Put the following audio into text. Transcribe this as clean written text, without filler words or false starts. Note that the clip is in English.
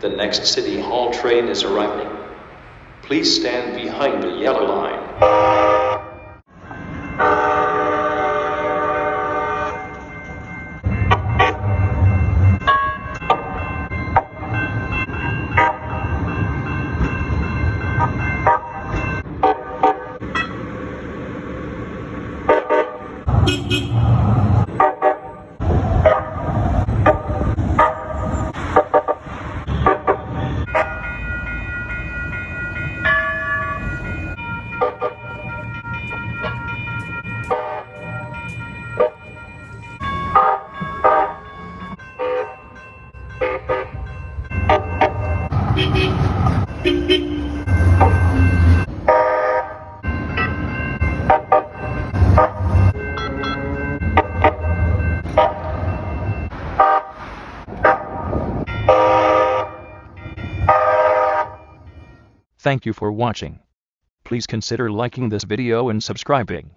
The next City Hall train is arriving. Please stand behind the yellow line. Thank you for watching. Please consider liking this video and subscribing.